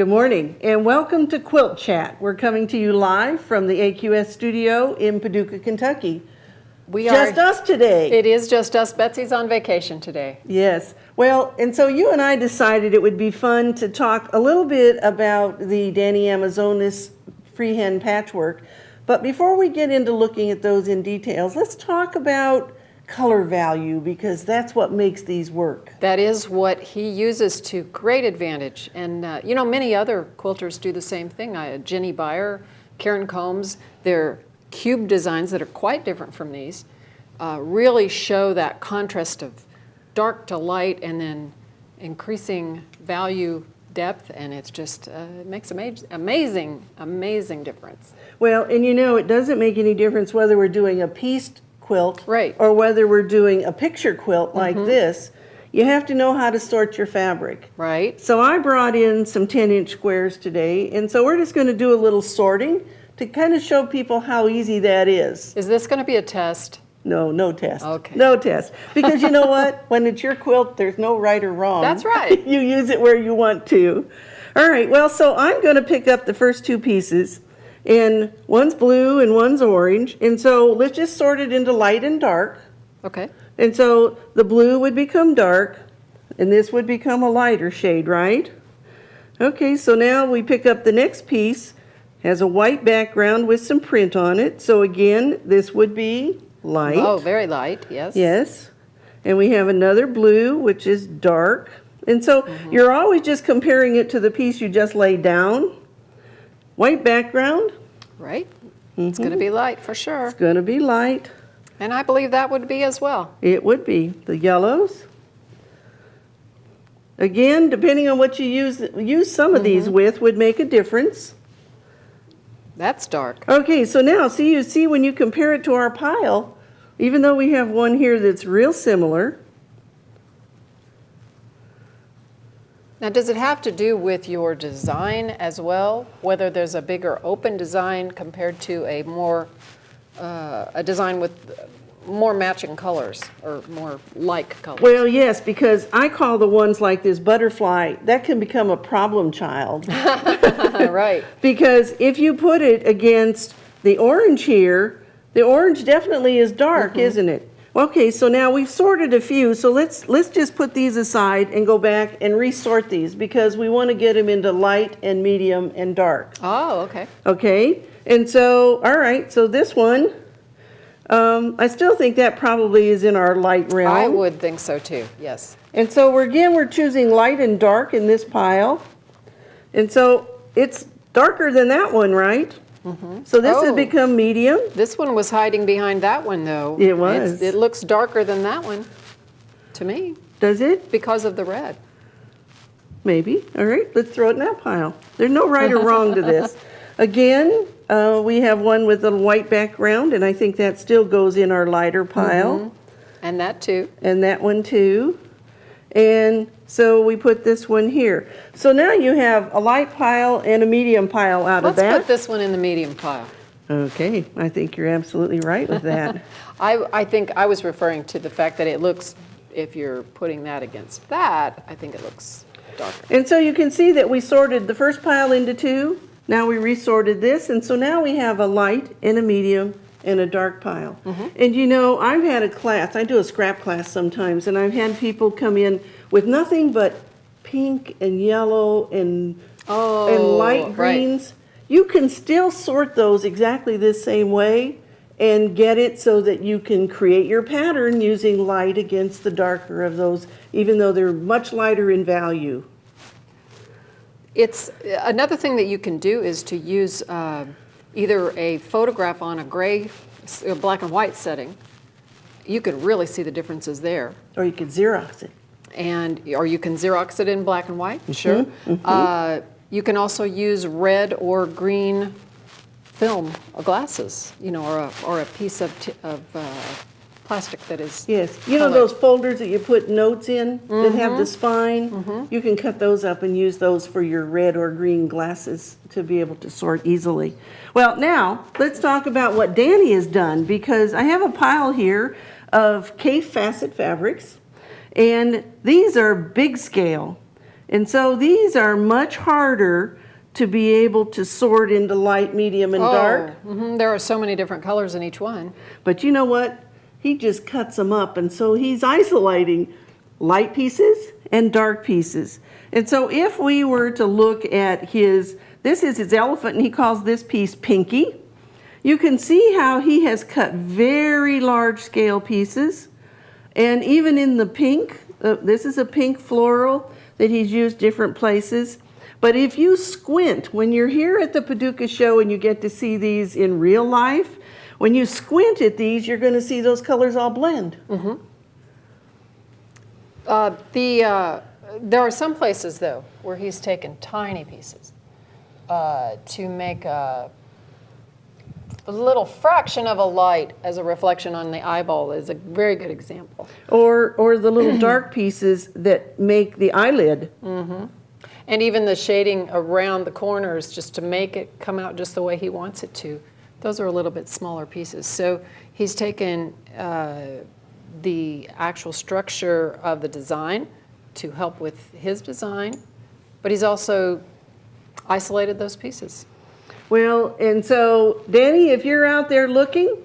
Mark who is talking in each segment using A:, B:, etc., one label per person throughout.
A: Good morning and welcome to Quilt Chat. We're coming to you live from the AQS studio in Paducah, Kentucky. Just us today.
B: It is just us. Betsy's on vacation today.
A: Yes. Well, and so you and I decided it would be fun to talk a little bit about the Danny Amazonas freehand patchwork. But before we get into looking at those in details, let's talk about color value, because that's what makes these work.
B: That is what he uses to great advantage. And you know, many other quilters do the same thing. Jenny Beyer, Karen Combs, their cube designs that are quite different from these really show that contrast of dark to light and then increasing value depth, and it's just it makes amazing difference.
A: Well, and you know, it doesn't make any difference whether we're doing a pieced quilt,
B: right,
A: or whether we're doing a picture quilt like this. You have to know how to sort your fabric.
B: Right.
A: So I brought in some 10-inch squares today, and so we're just going to do a little sorting to kind of show people how easy that is.
B: Is this going to be a test?
A: No, no test.
B: Okay.
A: No test. Because you know what? When it's your quilt, there's no right or wrong.
B: That's right.
A: You use it where you want to. All right, well, so I'm going to pick up the first two pieces, and one's blue and one's orange, and so let's just sort it into light and dark.
B: Okay.
A: And so the blue would become dark, and this would become a lighter shade, right? Okay, so now we pick up the next piece. Has a white background with some print on it. So again, this would be light.
B: Oh, very light, yes.
A: Yes. And we have another blue, which is dark. And so you're always just comparing it to the piece you just laid down. White background.
B: Right. It's going to be light for sure.
A: It's going to be light.
B: And I believe that would be as well.
A: It would be. The yellows. Again, depending on what you use some of these with would make a difference.
B: That's dark.
A: Okay, so now you see when you compare it to our pile, even though we have one here that's real similar.
B: Now, does it have to do with your design as well? Whether there's a bigger open design compared to a more a design with more matching colors or more like colors?
A: Well, yes, because I call the ones like this butterfly, that can become a problem child.
B: Right.
A: Because if you put it against the orange here, the orange definitely is dark, isn't it? Okay, so now we've sorted a few, so let's just put these aside and go back and resort these, because we want to get them into light and medium and dark.
B: Oh, okay.
A: Okay, and so, all right, so this one, I still think that probably is in our light realm.
B: I would think so too, yes.
A: And so we're choosing light and dark in this pile. And so it's darker than that one, right? So this has become medium.
B: This one was hiding behind that one, though.
A: It was.
B: It looks darker than that one, to me.
A: Does it?
B: Because of the red.
A: Maybe. All right, let's throw it in that pile. There's no right or wrong to this. Again, we have one with a white background, and I think that still goes in our lighter pile.
B: And that too.
A: And that one too. And so we put this one here. So now you have a light pile and a medium pile out of that.
B: Let's put this one in the medium pile.
A: Okay, I think you're absolutely right with that.
B: I think I was referring to the fact that it looks, if you're putting that against that, I think it looks darker.
A: And so you can see that we sorted the first pile into two. Now we resorted this, and so now we have a light and a medium and a dark pile. And you know, I've had a class, I do a scrap class sometimes, and I've had people come in with nothing but pink and yellow and light greens. Right. You can still sort those exactly the same way and get it so that you can create your pattern using light against the darker of those, even though they're much lighter in value.
B: It's another thing that you can do is to use either a photograph on a gray, black and white setting. You can really see the differences there.
A: Or you could Xerox it.
B: Or you can Xerox it in black and white, sure. You can also use red or green film glasses, you know, or a piece of plastic that is
A: Yes, you know those folders that you put notes in that have the spine? You can cut those up and use those for your red or green glasses to be able to sort easily. Well, now let's talk about what Danny has done, because I have a pile here of K facet fabrics, and these are big scale. And so these are much harder to be able to sort into light, medium, and dark.
B: There are so many different colors in each one.
A: But you know what? He just cuts them up, and so he's isolating light pieces and dark pieces. And so if we were to look at this is his elephant, and he calls this piece Pinky. You can see how he has cut very large scale pieces. And even in the pink, this is a pink floral that he's used different places. But if you squint, when you're here at the Paducah show and you get to see these in real life, when you squint at these, you're going to see those colors all blend.
B: There are some places, though, where he's taken tiny pieces to make a little fraction of a light as a reflection on the eyeball is a very good example.
A: Or the little dark pieces that make the eyelid.
B: And even the shading around the corners just to make it come out just the way he wants it to. Those are a little bit smaller pieces. So he's taken the actual structure of the design to help with his design, but he's also isolated those pieces.
A: Well, and so, Danny, if you're out there looking,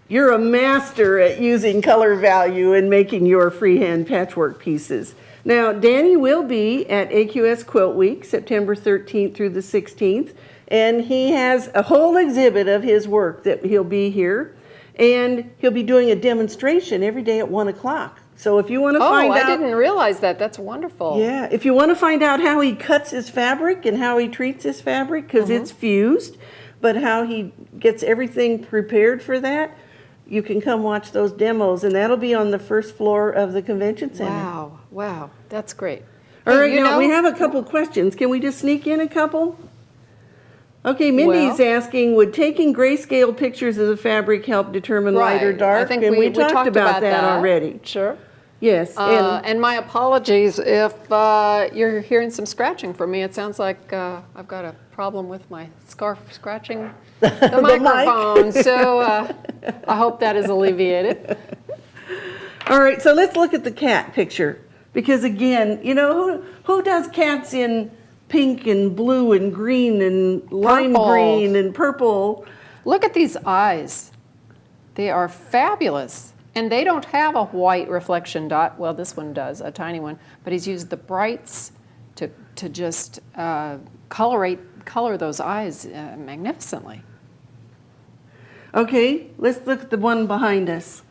A: you're a master at using color value and making your freehand patchwork pieces. Now, Danny will be at AQS Quilt Week, September 13th through the 16th, and he has a whole exhibit of his work that he'll be here, and he'll be doing a demonstration every day at 1 o'clock. So if you want to find out...
B: I didn't realize that. That's wonderful.
A: Yeah, if you want to find out how he cuts his fabric and how he treats his fabric, because it's fused, but how he gets everything prepared for that, you can come watch those demos, and that'll be on the first floor of the convention center.
B: Wow, that's great.
A: All right, now we have a couple questions. Can we just sneak in a couple? Okay, Mindy's asking, would taking grayscale pictures of the fabric help determine light or dark?
B: I think
A: and
B: we
A: talked about that already.
B: Sure.
A: Yes.
B: And my apologies if you're hearing some scratching from me. It sounds like I've got a problem with my scarf scratching the microphone. So I hope that is alleviated.
A: All right, so let's look at the cat picture. Because again, you know, who does cats in pink and blue and green and lime green and purple?
B: Look at these eyes. They are fabulous. And they don't have a white reflection dot. Well, this one does, a tiny one. But he's used the brights to just color those eyes magnificently.
A: Okay, let's look at the one behind us.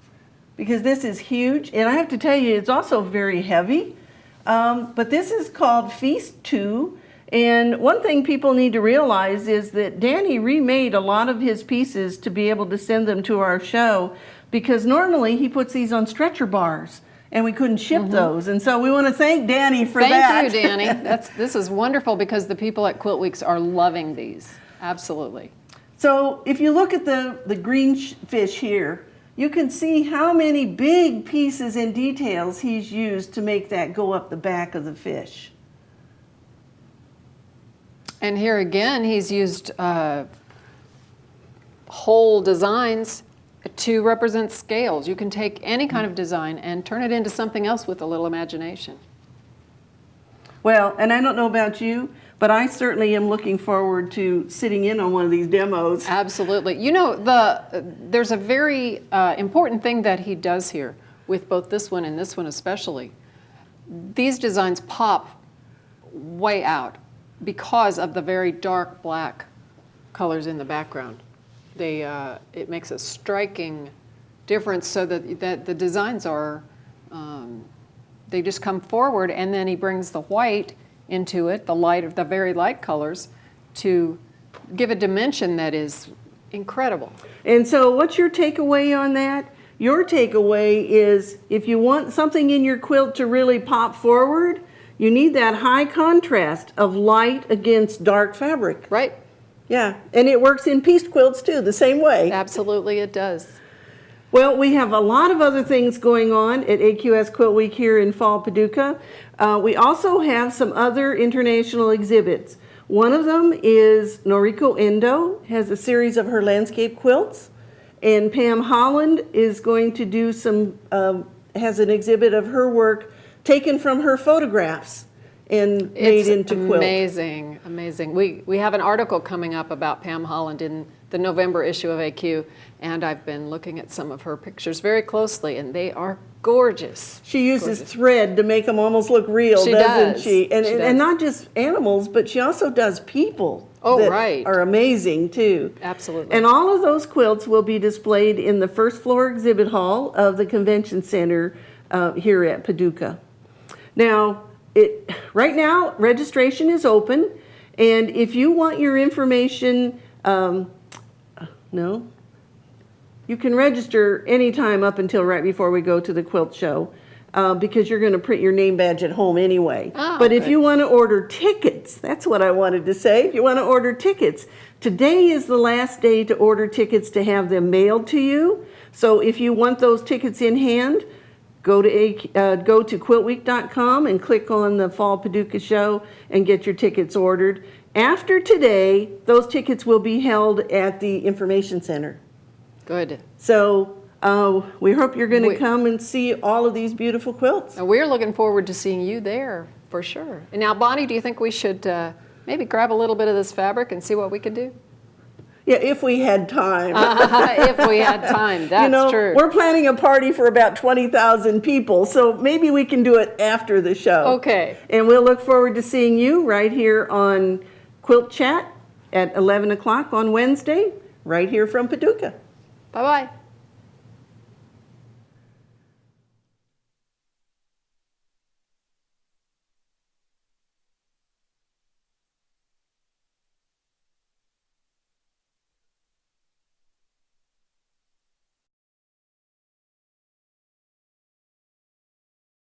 A: Because this is huge. And I have to tell you, it's also very heavy. But this is called Feast 2. And one thing people need to realize is that Danny remade a lot of his pieces to be able to send them to our show, because normally he puts these on stretcher bars and we couldn't ship those. And so we want to thank Danny for that.
B: Thank you, Danny. This is wonderful because the people at Quilt Weeks are loving these. Absolutely.
A: So if you look at the green fish here, you can see how many big pieces and details he's used to make that go up the back of the fish.
B: And here again, he's used whole designs to represent scales. You can take any kind of design and turn it into something else with a little imagination.
A: Well, and I don't know about you, but I certainly am looking forward to sitting in on one of these demos.
B: Absolutely. You know, there's a very important thing that he does here with both this one and this one especially. These designs pop way out because of the very dark black colors in the background. It makes a striking difference so that the designs are, they just come forward, and then he brings the white into it, the very light colors, to give a dimension that is incredible.
A: And so what's your takeaway on that? Your takeaway is if you want something in your quilt to really pop forward, you need that high contrast of light against dark fabric.
B: Right.
A: Yeah, and it works in piece quilts too, the same way.
B: Absolutely it does.
A: Well, we have a lot of other things going on at AQS Quilt Week here in Fall Paducah. We also have some other international exhibits. One of them is Noriko Endo, has a series of her landscape quilts. And Pam Holland is going to do has an exhibit of her work taken from her photographs. and made into quilt.
B: Amazing, amazing. We have an article coming up about Pam Holland in the November issue of AQ, and I've been looking at some of her pictures very closely, and they are gorgeous.
A: She uses thread to make them almost look real,
B: She
A: doesn't
B: does.
A: she? And,
B: She
A: and
B: does.
A: not just animals, but she also does people.
B: Oh,
A: that
B: right.
A: are amazing too.
B: Absolutely.
A: And all of those quilts will be displayed in the first floor exhibit hall of the convention center here at Paducah. Now, right now, registration is open, and if you want your information, you can register anytime up until right before we go to the quilt show, because you're going to print your name badge at home anyway.
B: Oh,
A: but if
B: good.
A: you want to order tickets, that's what I wanted to say. If you want to order tickets, today is the last day to order tickets to have them mailed to you. So if you want those tickets in hand, go to quiltweek.com and click on the Fall Paducah Show and get your tickets ordered. After today, those tickets will be held at the Information Center.
B: Good.
A: So we hope you're going to come and see all of these beautiful quilts.
B: And we're looking forward to seeing you there for sure. And now, Bonnie, do you think we should maybe grab a little bit of this fabric and see what we could do?
A: Yeah, if we had time.
B: If we had time, that's true.
A: We're planning a party for about 20,000 people, so maybe we can do it after the show.
B: Okay.
A: And we'll look forward to seeing you right here on QuiltChat at 11 o'clock on Wednesday, right here from Paducah.
B: Bye-bye.